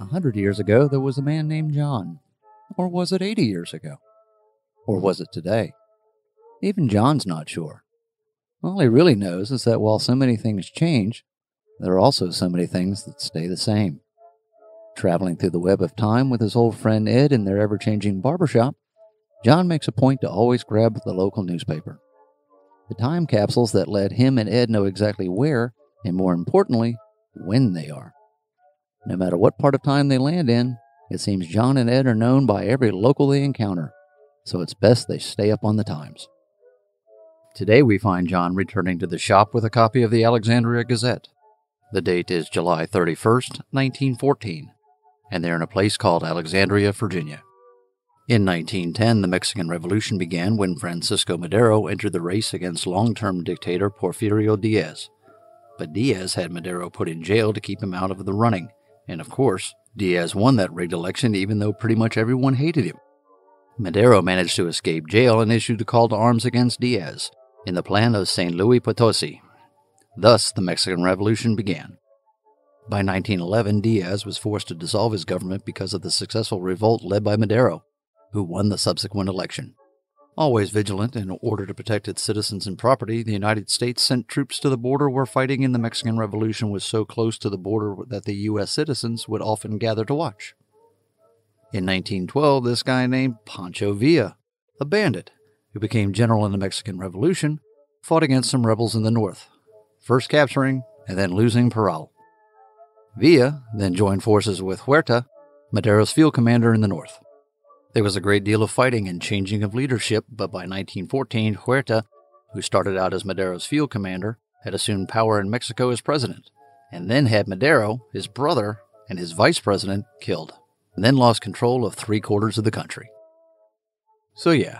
100 years ago, there was a man named John. Or was it 80 years ago? Or was it today? Even John's not sure. All he really knows is that while so many things change, there are also so many things that stay the same. Traveling through the web of time with his old friend Ed in their ever-changing barbershop, John makes a point to always grab the local newspaper. The time capsules that let him and Ed know exactly where, and more importantly, when they are. No matter what part of time they land in, it seems John and Ed are known by every local they encounter, so it's best they stay up on the times. Today we find John returning to the shop with a copy of the Alexandria Gazette. The date is July 31st, 1914, and they're in a place called Alexandria, Virginia. In 1910, the Mexican Revolution began when Francisco Madero entered the race against long-term dictator Porfirio Diaz. But Diaz had Madero put in jail to keep him out of the running, and of course, Diaz won that rigged election even though pretty much everyone hated him. Madero managed to escape jail and issued a call to arms against Diaz in the plan of San Luis Potosi. Thus, the Mexican Revolution began. By 1911, Diaz was forced to dissolve his government because of the successful revolt led by Madero, who won the subsequent election. Always vigilant in order to protect its citizens and property, the United States sent troops to the border where fighting in the Mexican Revolution was so close to the border that the U.S. citizens would often gather to watch. In 1912, this guy named Pancho Villa, a bandit, who became general in the Mexican Revolution, fought against some rebels in the north, first capturing and then losing Parral. Villa then joined forces with Huerta, Madero's field commander in the north. There was a great deal of fighting and changing of leadership, but by 1914, Huerta, who started out as Madero's field commander, had assumed power in Mexico as president, and then had Madero, his brother, and his vice president killed, and then lost control of 3/4 of the country. So yeah,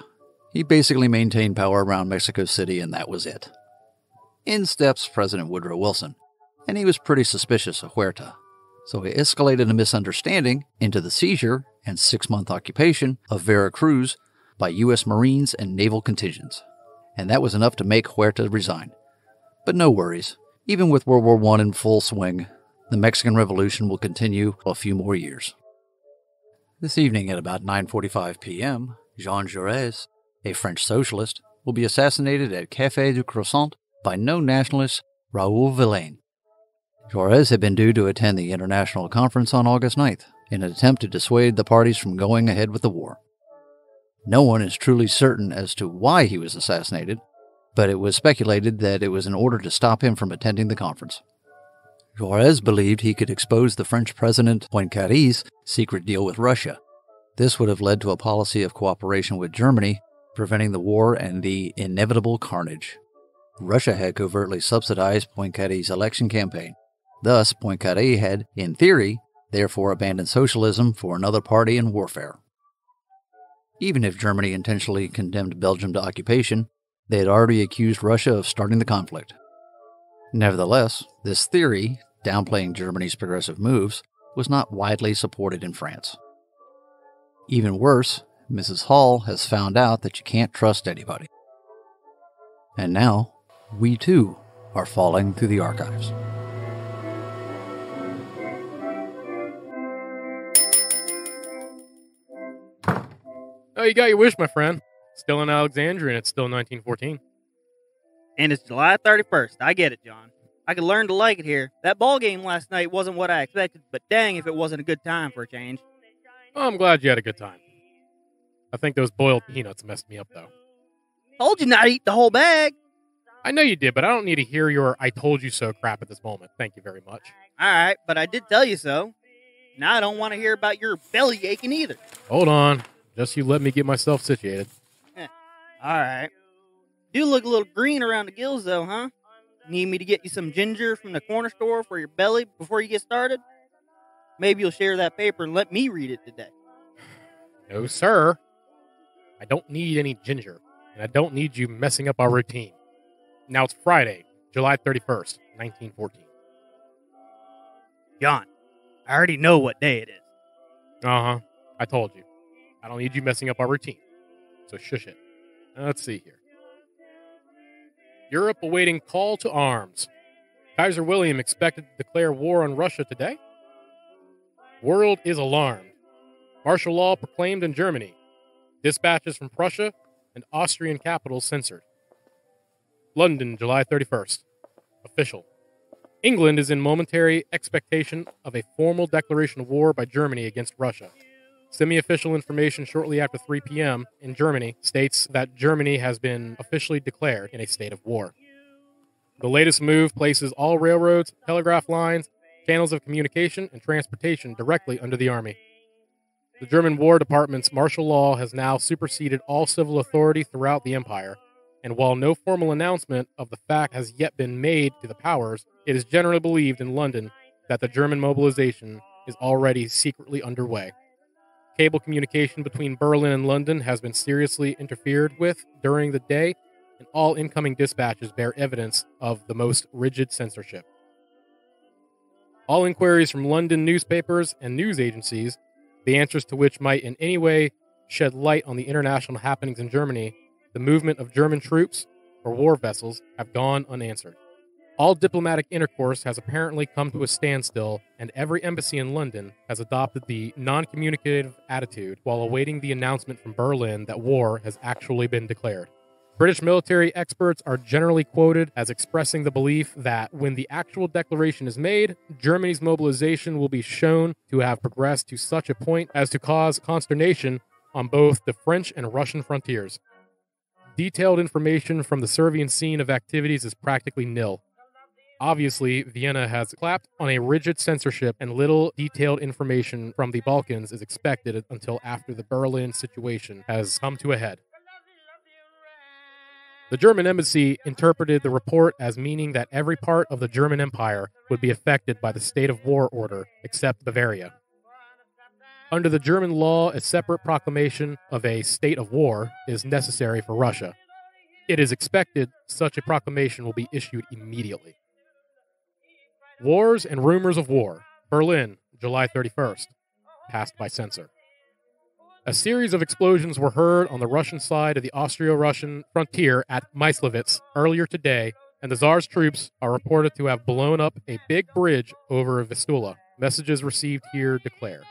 he basically maintained power around Mexico City, and that was it. In steps President Woodrow Wilson, and he was pretty suspicious of Huerta. So he escalated a misunderstanding into the seizure and 6-month occupation of Veracruz by U.S. Marines and naval contingents. And that was enough to make Huerta resign. But no worries, even with World War I in full swing, the Mexican Revolution will continue a few more years. This evening at about 9:45 p.m., Jean Jaurès, a French socialist, will be assassinated at Café du Croissant by no nationalist Raoul Villain. Jaurès had been due to attend the international conference on August 9th in an attempt to dissuade the parties from going ahead with the war. No one is truly certain as to why he was assassinated, but it was speculated that it was in order to stop him from attending the conference. Jaurès believed he could expose the French President Poincaré's secret deal with Russia. This would have led to a policy of cooperation with Germany, preventing the war and the inevitable carnage. Russia had covertly subsidized Poincaré's election campaign. Thus, Poincaré had, in theory, therefore abandoned socialism for another party in warfare. Even if Germany intentionally condemned Belgium to occupation, they had already accused Russia of starting the conflict. Nevertheless, this theory, downplaying Germany's progressive moves, was not widely supported in France. Even worse, Mrs. Hall has found out that you can't trust anybody. And now, we too are falling through the archives. Oh, you got your wish, my friend. Still in Alexandria, and it's still 1914. And it's July 31st. I get it, John. I could learn to like it here. That ball game last night wasn't what I expected, but dang if it wasn't a good time for a change. Oh, I'm glad you had a good time. I think those boiled peanuts messed me up, though. Told you not to eat the whole bag. I know you did, but I don't need to hear your I told you so crap at this moment. Thank you very much. All right, but I did tell you so. Now I don't want to hear about your belly aching either. Hold on. Just you let me get myself situated. All right. Do look a little green around the gills, though, huh? Need me to get you some ginger from the corner store for your belly before you get started? Maybe you'll share that paper and let me read it today. No, sir. I don't need any ginger, and I don't need you messing up our routine. Now it's Friday, July 31st, 1914. John, I already know what day it is. Uh-huh. I told you. I don't need you messing up our routine. So shush it. Now, let's see here. Europe awaiting call to arms. Kaiser William expected to declare war on Russia today? World is alarmed. Martial law proclaimed in Germany. Dispatches from Prussia and Austrian capitals censored. London, July 31st. Official. England is in momentary expectation of a formal declaration of war by Germany against Russia. Semi-official information shortly after 3 p.m. in Germany states that Germany has been officially declared in a state of war. The latest move places all railroads, telegraph lines, channels of communication, and transportation directly under the army. The German War Department's martial law has now superseded all civil authority throughout the empire, and while no formal announcement of the fact has yet been made to the powers, it is generally believed in London that the German mobilization is already secretly underway. Cable communication between Berlin and London has been seriously interfered with during the day, and all incoming dispatches bear evidence of the most rigid censorship. All inquiries from London newspapers and news agencies, the answers to which might in any way shed light on the international happenings in Germany, the movement of German troops or war vessels, have gone unanswered. All diplomatic intercourse has apparently come to a standstill, and every embassy in London has adopted the non-communicative attitude while awaiting the announcement from Berlin that war has actually been declared. British military experts are generally quoted as expressing the belief that when the actual declaration is made, Germany's mobilization will be shown to have progressed to such a point as to cause consternation on both the French and Russian frontiers. Detailed information from the Servian scene of activities is practically nil. Obviously, Vienna has clapped on a rigid censorship, and little detailed information from the Balkans is expected until after the Berlin situation has come to a head. The German embassy interpreted the report as meaning that every part of the German Empire would be affected by the state of war order except Bavaria. Under the German law, a separate proclamation of a state of war is necessary for Russia. It is expected such a proclamation will be issued immediately. Wars and rumors of war. Berlin, July 31st. Passed by censor. A series of explosions were heard on the Russian side of the Austro-Russian frontier at Miserably earlier today, and the Tsar's troops are reported to have blown up a big bridge over Vistula. Messages received here declare.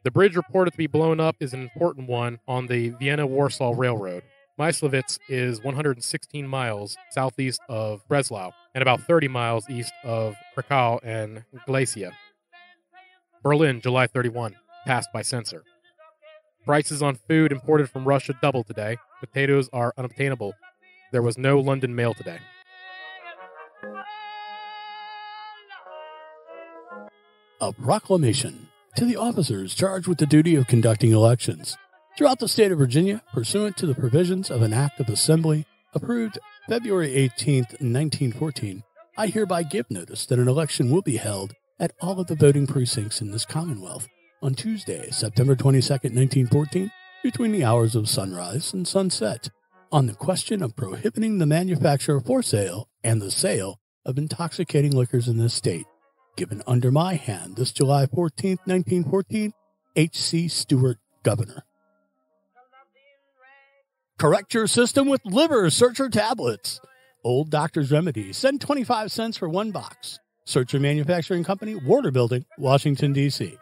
The bridge reported to be blown up is an important one on the Vienna-Warsaw Railroad. Miserably is 116 miles southeast of Breslau and about 30 miles east of Krakow and Galicia. Berlin, July 31. Passed by censor. Prices on food imported from Russia doubled today. Potatoes are unobtainable. There was no London mail today. A proclamation to the officers charged with the duty of conducting elections throughout the state of Virginia, pursuant to the provisions of an Act of Assembly approved February 18th, 1914, I hereby give notice that an election will be held at all of the voting precincts in this Commonwealth on Tuesday, September 22nd, 1914, between the hours of sunrise and sunset, on the question of prohibiting the manufacture, for sale, and the sale of intoxicating liquors in this state, given under my hand this July 14th, 1914, H.C. Stewart, Governor. Correct your system with Liver Searcher tablets. Old Doctor's Remedy. Send 25 cents for one box. Searcher Manufacturing Company, Warner Building, Washington, D.C.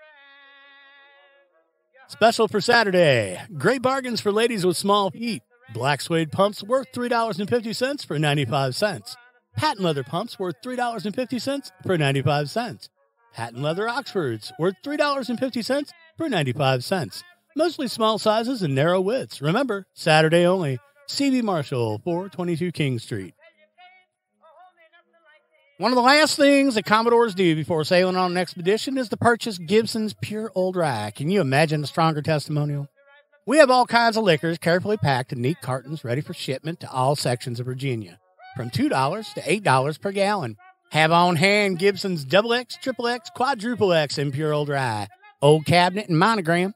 Special for Saturday. Great bargains for ladies with small feet. Black suede pumps worth $3.50 for 95 cents. Patent leather pumps worth $3.50 for 95 cents. Patent leather Oxfords worth $3.50 for 95 cents. Mostly small sizes and narrow widths. Remember, Saturday only. C.B. Marshall, 422 King Street. One of the last things that Commodores do before sailing on an expedition is to purchase Gibson's Pure Old Rye. Can you imagine a stronger testimonial? We have all kinds of liquors carefully packed in neat cartons ready for shipment to all sections of Virginia, from $2 to $8 per gallon. Have on hand Gibson's XX, XXX, Quadruple X, and Pure Old Rye, Old Cabinet, and Monogram.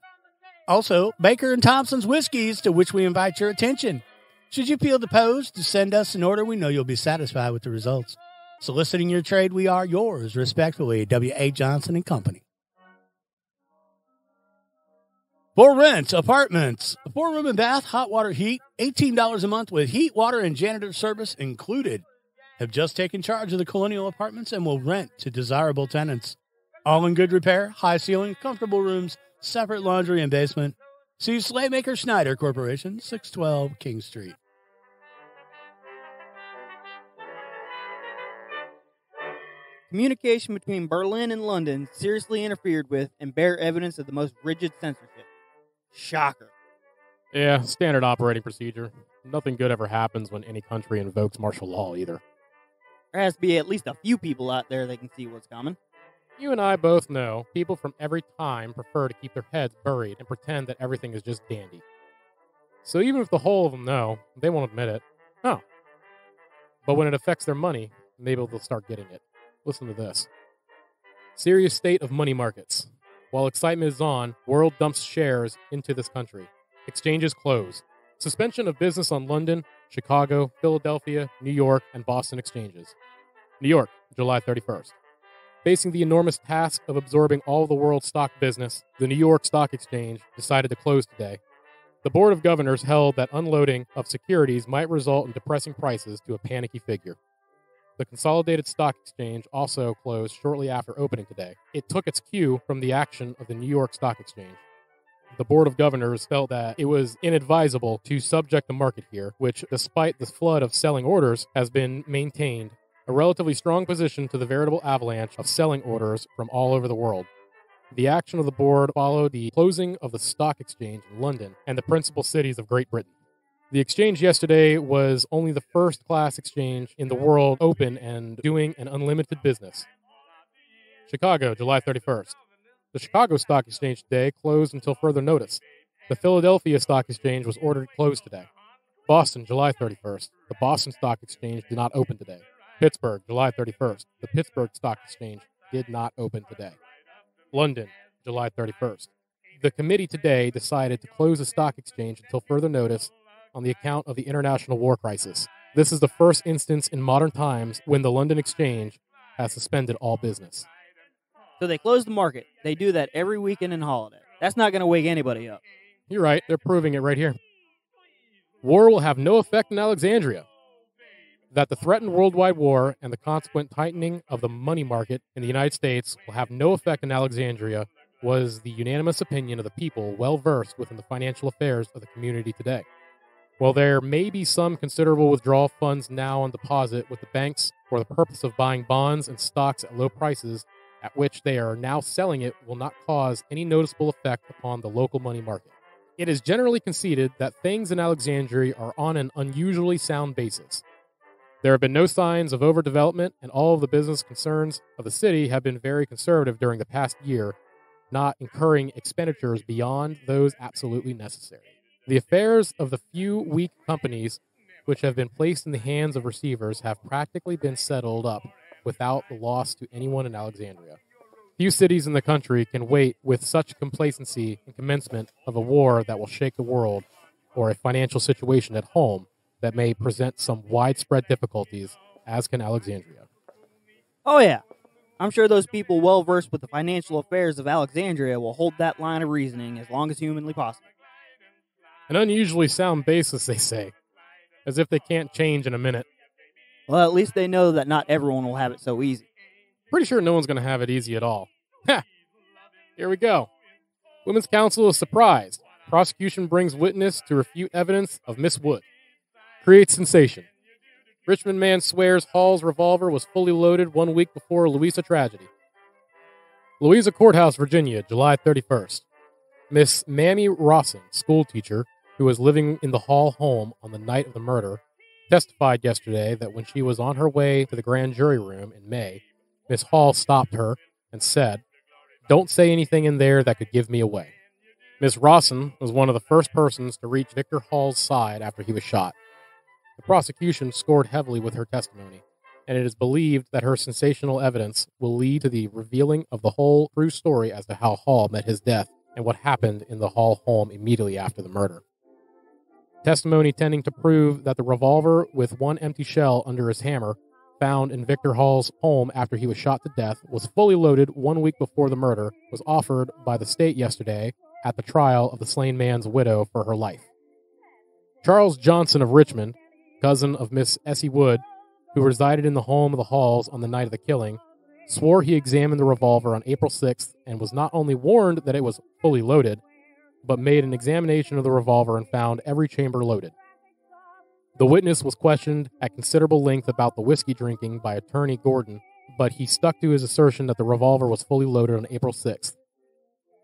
Also, Baker and Thompson's whiskeys, to which we invite your attention. Should you feel disposed to send us an order, we know you'll be satisfied with the results. Soliciting your trade, we are yours, respectfully, W.A. Johnson & Company. For rent, apartments, 4-room and bath, hot water heat, $18 a month with heat, water, and janitor service included. Have just taken charge of the Colonial Apartments and will rent to desirable tenants. All in good repair, high ceiling, comfortable rooms, separate laundry and basement. See Slaymaker Schneider Corporation, 612 King Street. Communication between Berlin and London seriously interfered with and bear evidence of the most rigid censorship. Shocker. Yeah, standard operating procedure. Nothing good ever happens when any country invokes martial law either. There has to be at least a few people out there that can see what's coming. You and I both know people from every time prefer to keep their heads buried and pretend that everything is just dandy. So even if the whole of them know, they won't admit it. Oh. But when it affects their money, maybe they'll start getting it. Listen to this. Serious state of money markets. While excitement is on, world dumps shares into this country. Exchanges close. Suspension of business on London, Chicago, Philadelphia, New York, and Boston exchanges. New York, July 31st. Facing the enormous task of absorbing all of the world's stock business, the New York Stock Exchange decided to close today. The Board of Governors held that unloading of securities might result in depressing prices to a panicky figure. The Consolidated Stock Exchange also closed shortly after opening today. It took its cue from the action of the New York Stock Exchange. The Board of Governors felt that it was inadvisable to subject the market here, which, despite the flood of selling orders, has been maintained a relatively strong position to the veritable avalanche of selling orders from all over the world. The action of the board followed the closing of the stock exchange in London and the principal cities of Great Britain. The exchange yesterday was only the first-class exchange in the world open and doing an unlimited business. Chicago, July 31st. The Chicago Stock Exchange today closed until further notice. The Philadelphia Stock Exchange was ordered closed today. Boston, July 31st. The Boston Stock Exchange did not open today. Pittsburgh, July 31st. The Pittsburgh Stock Exchange did not open today. London, July 31st. The committee today decided to close the stock exchange until further notice on the account of the international war crisis. This is the first instance in modern times when the London Exchange has suspended all business. So they closed the market. They do that every weekend and holiday. That's not going to wake anybody up. You're right. They're proving it right here. War will have no effect in Alexandria. That the threatened worldwide war and the consequent tightening of the money market in the United States will have no effect in Alexandria was the unanimous opinion of the people well versed within the financial affairs of the community today. While there may be some considerable withdrawal funds now on deposit with the banks for the purpose of buying bonds and stocks at low prices at which they are now selling it will not cause any noticeable effect upon the local money market. It is generally conceded that things in Alexandria are on an unusually sound basis. There have been no signs of overdevelopment, and all of the business concerns of the city have been very conservative during the past year, not incurring expenditures beyond those absolutely necessary. The affairs of the few weak companies which have been placed in the hands of receivers have practically been settled up without the loss to anyone in Alexandria. Few cities in the country can wait with such complacency and commencement of a war that will shake the world, or a financial situation at home that may present some widespread difficulties, as can Alexandria. Oh yeah, I'm sure those people well versed with the financial affairs of Alexandria will hold that line of reasoning as long as humanly possible. An unusually sound basis, they say, as if they can't change in a minute. Well, at least they know that not everyone will have it so easy. Pretty sure no one's going to have it easy at all. Ha! Here we go. Women's Council is surprised. Prosecution brings witness to refute evidence of Miss Wood. Creates sensation. Richmond man swears Hall's revolver was fully loaded 1 week before Louisa tragedy. Louisa Courthouse, Virginia, July 31st. Miss Mamie Rawson, schoolteacher, who was living in the Hall home on the night of the murder, testified yesterday that when she was on her way to the grand jury room in May, Miss Hall stopped her and said, "Don't say anything in there that could give me away." Miss Rawson was one of the first persons to reach Victor Hall's side after he was shot. The prosecution scored heavily with her testimony, and it is believed that her sensational evidence will lead to the revealing of the whole true story as to how Hall met his death and what happened in the Hall home immediately after the murder. Testimony tending to prove that the revolver with one empty shell under his hammer, found in Victor Hall's home after he was shot to death, was fully loaded 1 week before the murder, was offered by the state yesterday at the trial of the slain man's widow for her life. Charles Johnson of Richmond, cousin of Miss Essie Wood, who resided in the home of the Halls on the night of the killing, swore he examined the revolver on April 6th and was not only warned that it was fully loaded, but made an examination of the revolver and found every chamber loaded. The witness was questioned at considerable length about the whiskey drinking by attorney Gordon, but he stuck to his assertion that the revolver was fully loaded on April 6th.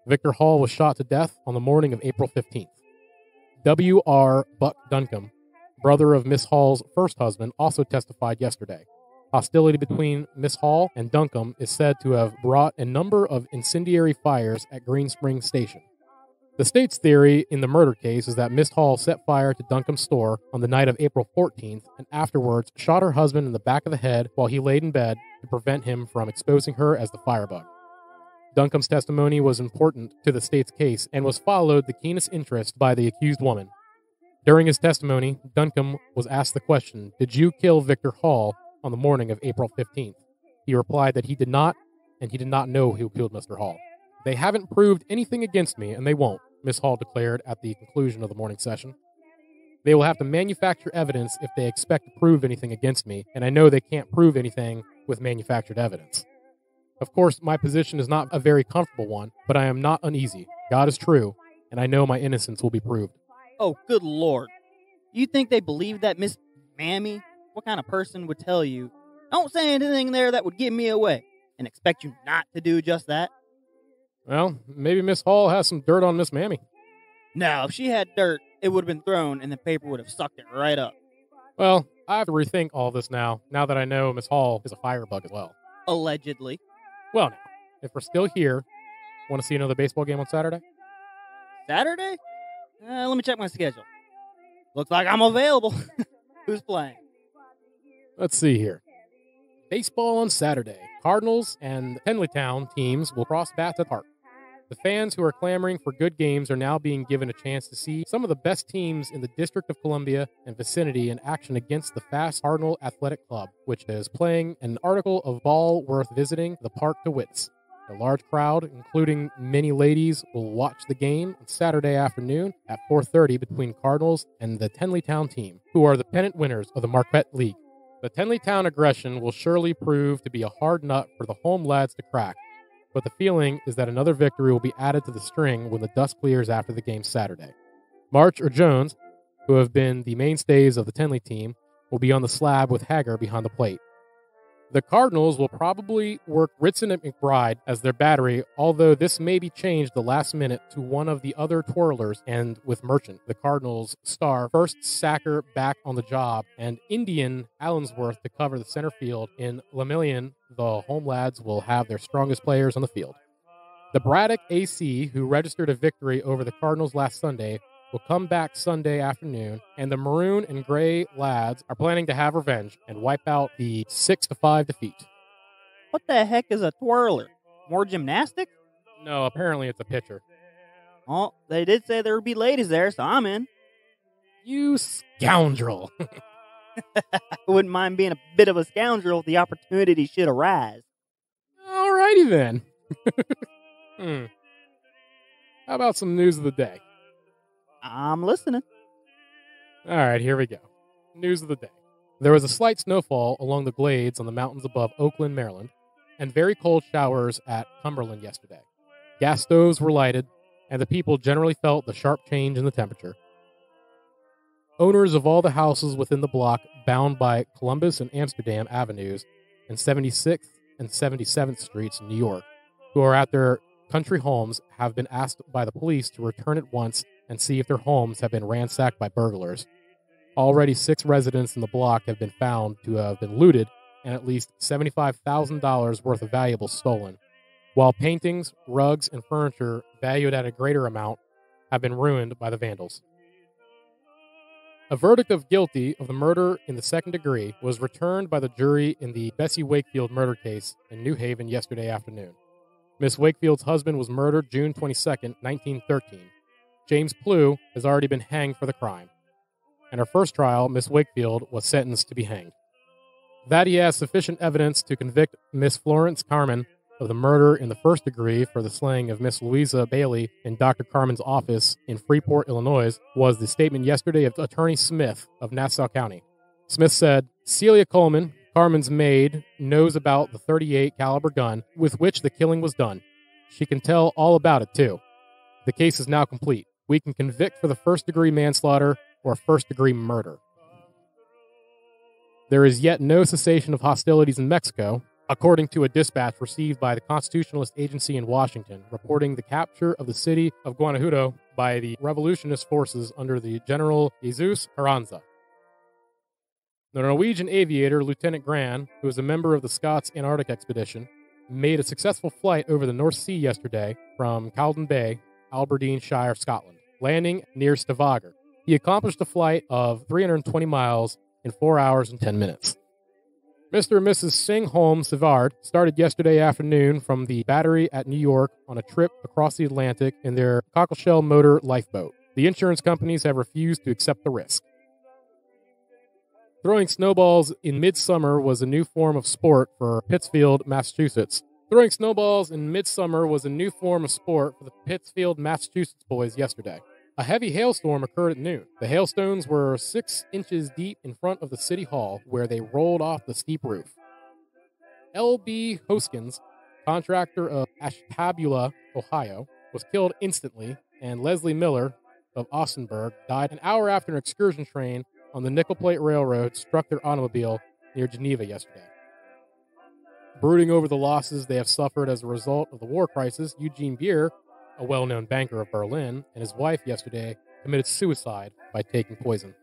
Victor Hall was shot to death on the morning of April 15th. W.R. Buck Duncombe, brother of Miss Hall's first husband, also testified yesterday. Hostility between Miss Hall and Duncombe is said to have brought a number of incendiary fires at Green Springs Station. The state's theory in the murder case is that Miss Hall set fire to Duncombe's store on the night of April 14th and afterwards shot her husband in the back of the head while he laid in bed to prevent him from exposing her as the firebug. Duncombe's testimony was important to the state's case and was followed the keenest interest by the accused woman. During his testimony, Duncombe was asked the question, "Did you kill Victor Hall on the morning of April 15th? He replied that he did not, and he did not know who killed Mr. Hall. "They haven't proved anything against me, and they won't," Miss Hall declared at the conclusion of the morning session. "They will have to manufacture evidence if they expect to prove anything against me, and I know they can't prove anything with manufactured evidence. Of course, my position is not a very comfortable one, but I am not uneasy. God is true, and I know my innocence will be proved." Oh, good Lord. You think they believe that Miss Mammy? What kind of person would tell you, "Don't say anything there that would give me away," and expect you not to do just that? Well, maybe Miss Hall has some dirt on Miss Mammy. No, if she had dirt, it would have been thrown and the paper would have sucked it right up. Well, I have to rethink all this now that I know Miss Hall is a firebug as well. Allegedly. Well, now, if we're still here, want to see another baseball game on Saturday? Saturday? Let me check my schedule. Looks like I'm available. Who's playing? Let's see here. Baseball on Saturday. Cardinals and Tenleytown teams will cross bats at the park. The fans who are clamoring for good games are now being given a chance to see some of the best teams in the District of Columbia and vicinity in action against the fast Cardinal Athletic Club, which is playing an article of ball worth visiting the park to witness. A large crowd, including many ladies, will watch the game on Saturday afternoon at 4:30 between Cardinals and the Tenleytown team, who are the pennant winners of the Marquette League. The Tenleytown aggression will surely prove to be a hard nut for the home lads to crack, but the feeling is that another victory will be added to the string when the dust clears after the game Saturday. March or Jones, who have been the mainstays of the Tenley team, will be on the slab with Hager behind the plate. The Cardinals will probably work Ritson and McBride as their battery, although this may be changed the last minute to one of the other twirlers and with Merchant, the Cardinals' star first sacker back on the job, and Indian Allensworth to cover the center field. In Lemillion, the home lads will have their strongest players on the field. The Braddock AC, who registered a victory over the Cardinals last Sunday, will come back Sunday afternoon, and the maroon and gray lads are planning to have revenge and wipe out the 6-5 defeat. What the heck is a twirler? More gymnastics? No, apparently it's a pitcher. Well, they did say there would be ladies there, so I'm in. You scoundrel. I wouldn't mind being a bit of a scoundrel if the opportunity should arise. Alrighty then. How about some news of the day? I'm listening. All right, here we go. News of the day. There was a slight snowfall along the glades on the mountains above Oakland, Maryland, and very cold showers at Cumberland yesterday. Gas stoves were lighted, and the people generally felt the sharp change in the temperature. Owners of all the houses within the block bound by Columbus and Amsterdam Avenues and 76th and 77th Streets in New York, who are at their country homes, have been asked by the police to return at once and see if their homes have been ransacked by burglars. Already 6 residents in the block have been found to have been looted and at least $75,000 worth of valuables stolen, while paintings, rugs, and furniture valued at a greater amount have been ruined by the vandals. A verdict of guilty of the murder in the second degree was returned by the jury in the Bessie Wakefield murder case in New Haven yesterday afternoon. Miss Wakefield's husband was murdered June 22, 1913. James Plew has already been hanged for the crime. In her first trial, Miss Wakefield was sentenced to be hanged. That he has sufficient evidence to convict Miss Florence Carman of the murder in the first degree for the slaying of Miss Louisa Bailey in Dr. Carman's office in Freeport, Illinois, was the statement yesterday of Attorney Smith of Nassau County. Smith said, "Celia Coleman, Carmen's maid knows about the .38 caliber gun with which the killing was done. She can tell all about it, too. The case is now complete. We can convict for the first-degree manslaughter or first-degree murder. There is yet no cessation of hostilities in Mexico, according to a dispatch received by the Constitutionalist Agency in Washington, reporting the capture of the city of Guanajuato by the revolutionist forces under the General Jesus Carranza. The Norwegian aviator Lieutenant Gran, who is a member of the Scots Antarctic Expedition, made a successful flight over the North Sea yesterday from Caldon Bay, Aberdeenshire, Scotland, landing near Stavanger. He accomplished a flight of 320 miles in 4 hours and 10 minutes. Mr. and Mrs. Singholm Savard started yesterday afternoon from the battery at New York on a trip across the Atlantic in their cockleshell motor lifeboat. The insurance companies have refused to accept the risk. Throwing snowballs in midsummer was a new form of sport for Pittsfield, Massachusetts. Throwing snowballs in midsummer was a new form of sport for the Pittsfield, Massachusetts boys yesterday. A heavy hailstorm occurred at noon. The hailstones were 6 inches deep in front of the city hall, where they rolled off the steep roof. L.B. Hoskins, contractor of Ashtabula, Ohio, was killed instantly, and Leslie Miller of Austinburg died an hour after an excursion train on the Nickel Plate Railroad struck their automobile near Geneva yesterday. Brooding over the losses they have suffered as a result of the war crisis, Eugene Beer, a well-known banker of Berlin, and his wife yesterday committed suicide by taking poison.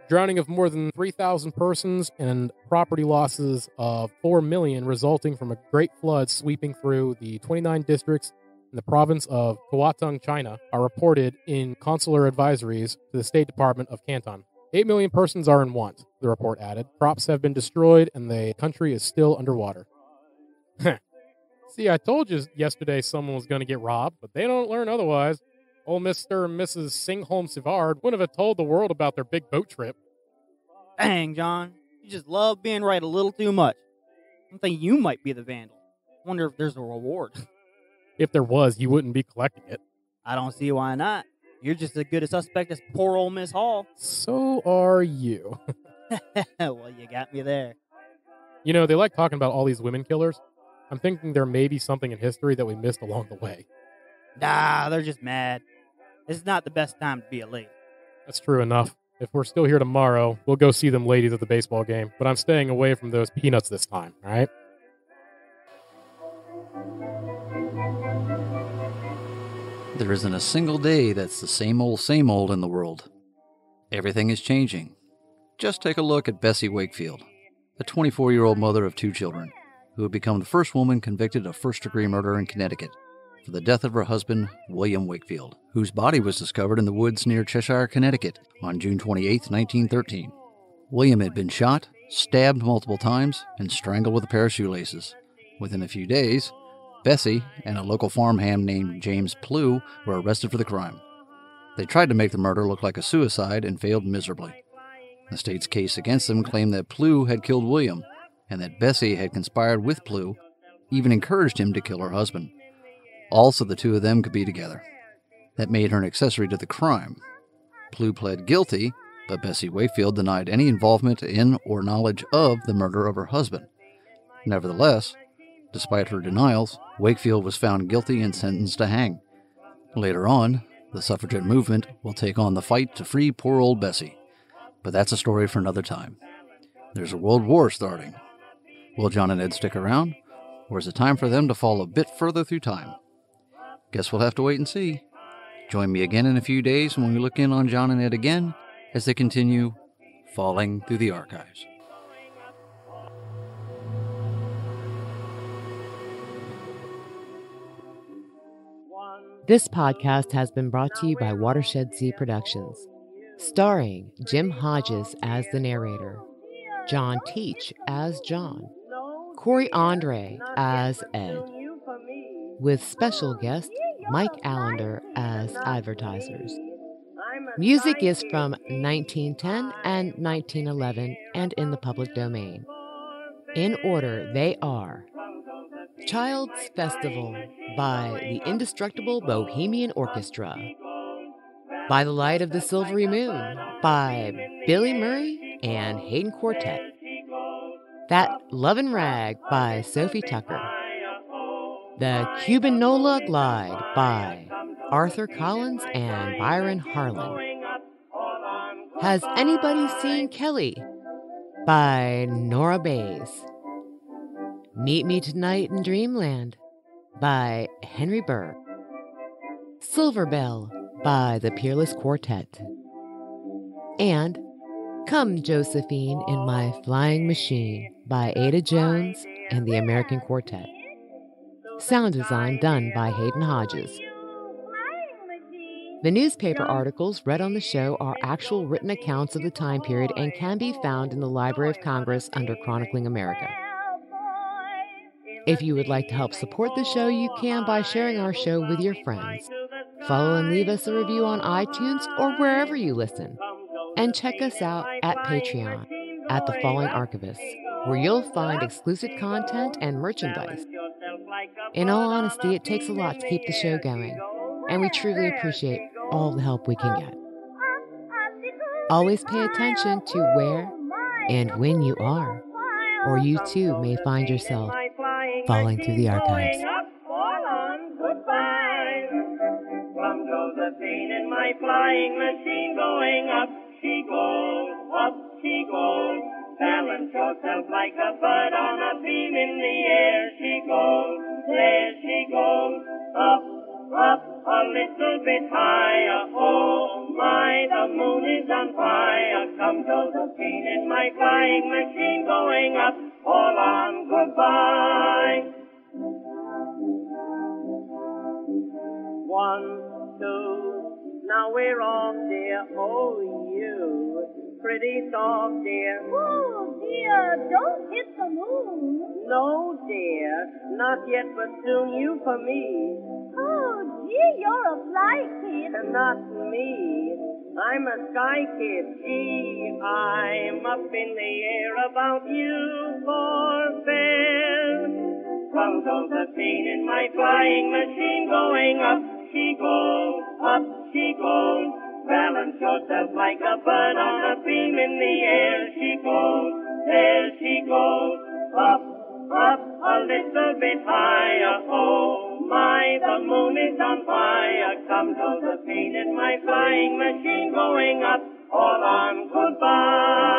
Drowning of more than 3,000 persons and property losses of $4 million resulting from a great flood sweeping through the 29 districts in the province of Kuwatong, China, are reported in consular advisories to the State Department of Canton. 8 million persons are in want, the report added. Crops have been destroyed and the country is still underwater. See, I told you yesterday someone was going to get robbed, but they don't learn otherwise. Old Mr. and Mrs. Singholm Savard wouldn't have told the world about their big boat trip. Dang, John. You just love being right a little too much. I'm thinking you might be the vandal. Wonder if there's a reward. If there was, you wouldn't be collecting it. I don't see why not. You're just as good a suspect as poor old Miss Hall. So are you. Well, you got me there. You know, they like talking about all these women killers. I'm thinking there may be something in history that we missed along the way. Nah, they're just mad. This is not the best time to be a lady. That's true enough. If we're still here tomorrow, we'll go see them ladies at the baseball game. But I'm staying away from those peanuts this time, all right? There isn't a single day that's the same old in the world. Everything is changing. Just take a look at Bessie Wakefield, a 24-year-old mother of 2 children, who had become the first woman convicted of first-degree murder in Connecticut for the death of her husband, William Wakefield, whose body was discovered in the woods near Cheshire, Connecticut, on June 28, 1913. William had been shot, stabbed multiple times, and strangled with a pair of shoelaces. Within a few days, Bessie and a local farmhand named James Plew were arrested for the crime. They tried to make the murder look like a suicide and failed miserably. The state's case against them claimed that Plew had killed William, and that Bessie had conspired with Plew, even encouraged him to kill her husband. Also, the two of them could be together. That made her an accessory to the crime. Plew pled guilty, but Bessie Wakefield denied any involvement in or knowledge of the murder of her husband. Nevertheless, despite her denials, Wakefield was found guilty and sentenced to hang. Later on, the suffragette movement will take on the fight to free poor old Bessie. But that's a story for another time. There's a world war starting. Will John and Ed stick around, or is it time for them to fall a bit further through time? Guess we'll have to wait and see. Join me again in a few days when we look in on John and Ed again as they continue falling through the archives. This podcast has been brought to you by Watershed Sea Productions, starring Jim Hodges as the narrator, John Teach as John, Corey Andre as Ed, with special guest Mike Allender as advertisers. Music is from 1910 and 1911 and in the public domain. In order, they are Child's Festival by the Indestructible Bohemian Orchestra, By the Light of the Silvery Moon by Billy Murray and Hayden Quartet. That Lovin' Rag by Sophie Tucker. The Cuban Nola Glide by Arthur Collins and Byron Harlan. Has Anybody Seen Kelly by Nora Bays. Meet Me Tonight in Dreamland by Henry Burr. Silver Bell by the Peerless Quartet. And Come Josephine in My Flying Machine by Ada Jones and the American Quartet. Sound design done by Hayden Hodges. The newspaper articles read on the show are actual written accounts of the time period and can be found in the Library of Congress under Chronicling America. If you would like to help support the show, you can by sharing our show with your friends. Follow and leave us a review on iTunes or wherever you listen. And check us out at Patreon at The Falling Archivist, where you'll find exclusive content and merchandise. In all honesty, it takes a lot to keep the show going, and we truly appreciate all the help we can get. Always pay attention to where and when you are, or you too may find yourself falling through the archives. From Josephine in my flying machine going up, she goes, up she goes. Balance yourself like a bird on a beam in the air. She goes, there she goes, up, up, a little bit higher. Oh my, the moon is on fire. Come Josephine in my flying machine going up. Hold on, goodbye. 1, 2, now we're off, dear. Oh, you pretty soft, dear. Oh, dear, don't hit the moon. No, dear, not yet, but soon you for me. Oh, gee, you're a fly kid. Not me. I'm a sky kid. Gee, I'm up in the air about you for fair. From Josephine in my flying machine going up. She goes, up she goes. Balance yourself like a bird on a beam in the air. She goes, there she goes. Up, up, a little bit higher. Oh my, the moon is on fire. Come Josephine in my flying machine going up. All on, goodbye.